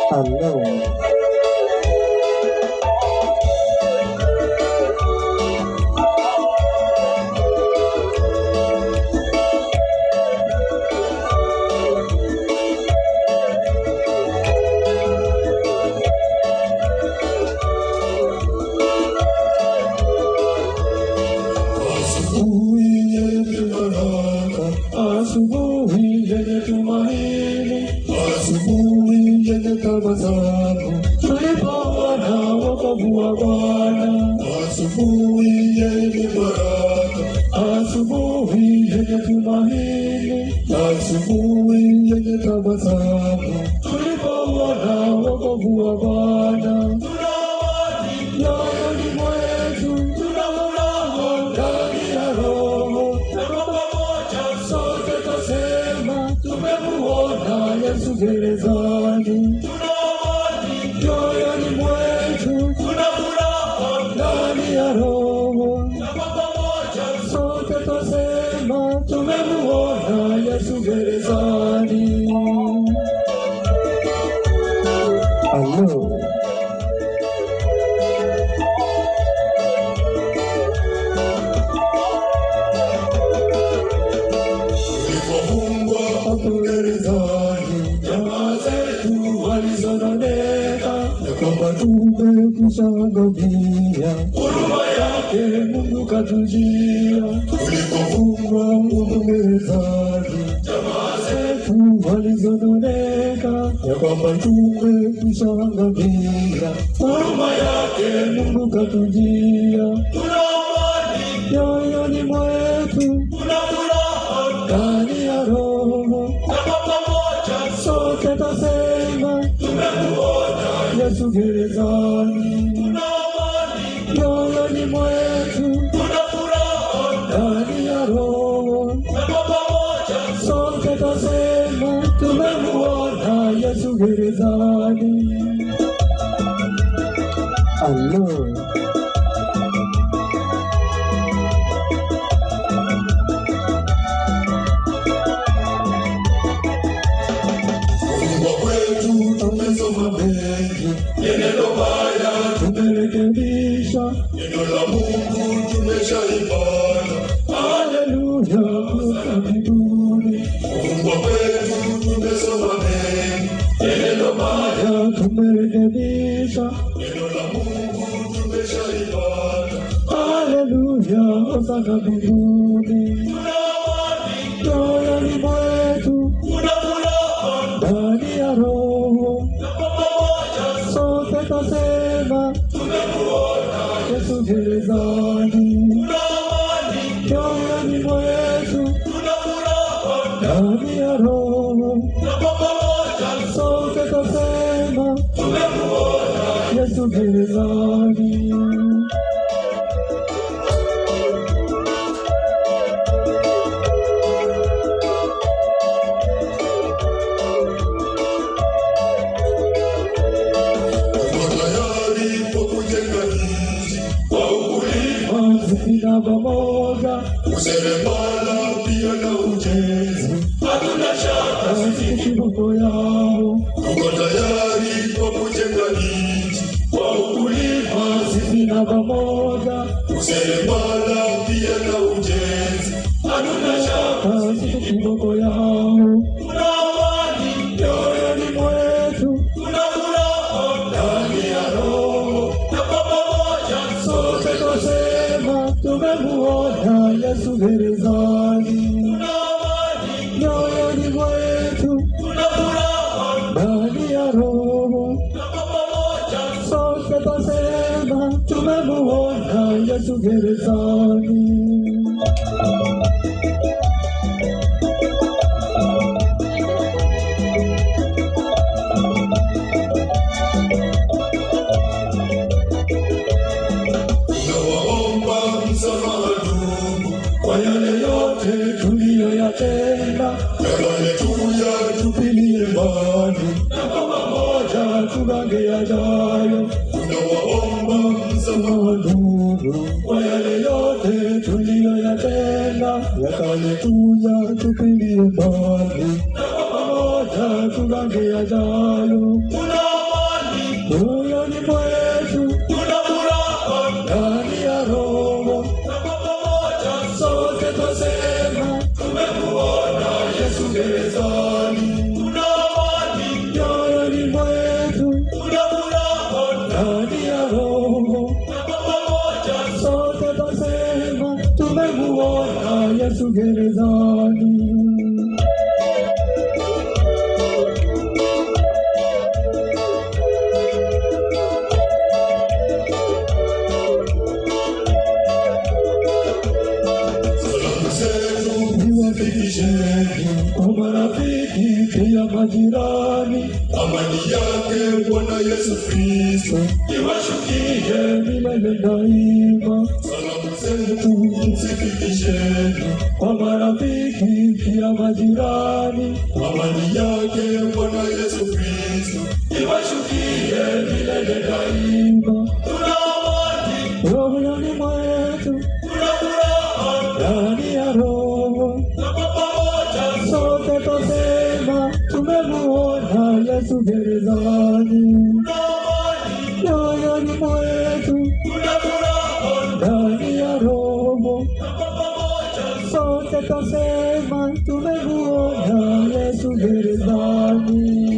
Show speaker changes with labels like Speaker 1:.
Speaker 1: Hello. Asubuhi yenye tumaini, asubuhi yenye tabasamu, tulipoona wokovu wa Bwana. Asubuhi yenye baraka, asubuhi yenye tumaini, asubuhi yenye tabasamu, tulipoona wokovu wa Bwana. Moyoni mwetu tuna furaha ndani ya Roho, sote twasema tumemuona Yesu gerezani. Moyoni mwetu tuna furaha ndani ya Roho, sote twasema tumemuona Yesu gerezani. Hello. Gerezani, jamaa zetu walizononeka ya kwamba tumekwisha angamia, huruma yake Mungu katujia. Tulipofungwa huko gerezani, jamaa zetu walizononeka ya kwamba tumekwisha angamia, huruma yake Mungu katujia. Tuna amani moyoni mwetu, tuna furaha ndani ya Roho, sote twasema tumemuona Yesu gerezani. Tuna amani moyoni mwetu, tuna furaha ndani ya Roho, sote twasema tumemuona Yesu gerezani. Hello. Tumesoma mengi, neno baya tumerekebisha, neno la Mungu tumeshaipata. Haleluya, kutoka mbinguni. Mungu wetu tumesoma mengi, neno baya tumerekebisha, neno la Mungu tumeshaipata. Haleluya, kutoka mbinguni. Moyoni mwetu kuna furaha ndani ya Roho, sote twasema tumemuona Yesu gerezani. Moyoni mwetu kuna furaha ndani ya Roho, sote twasema tumemuona Yesu gerezani. Sina pamoja useremala pia na ujenzi, hatuna shaka sisi kiboko yao. Tuko tayari kwa kujenga nchi kwa ukulima, sisi na pamoja useremala pia na ujenzi, hatuna shaka sisi kiboko yao. Tuna amani moyoni mwetu, tuna furaha ndani ya Roho, na kwa pamoja sote twasema tumemuona Yesu gerezani. Tuna amani moyoni mwetu, tuna furaha ndani ya Roho, na kwa pamoja sote twasema tumemuona Yesu gerezani. Kwa yale yote tuliyoyatenda, yale tupilie mbali, na kwa pamoja tugange yajayo. Tunawaomba msamaha ndugu, kwa yale yote tuliyoyatenda, yale tupilie mbali, na kwa pamoja tugange yajayo. moyoni mwetu tuna furaha ndani ya Roho, na kwa pamoja sote twasema tumemuona Yesu gerezani. Tuna amani moyoni mwetu, tuna furaha ndani ya Roho, na kwa pamoja sote twasema tumemuona Yesu gerezani. Kwa marafiki pia majirani, amani yake Bwana Yesu Kristo iwashukie milele daima. Salamu zetu mzifikisheni kwa marafiki pia majirani, amani yake Bwana Yesu Kristo iwashukie milele daima. Tuna amani rohoni mwetu, tuna furaha ndani ya Roho, sote twasema tumemuona Yesu gerezani. Moyoni mwetu tuna furaha ndani ya Roho, sote twasema tumemuona Yesu gerezani.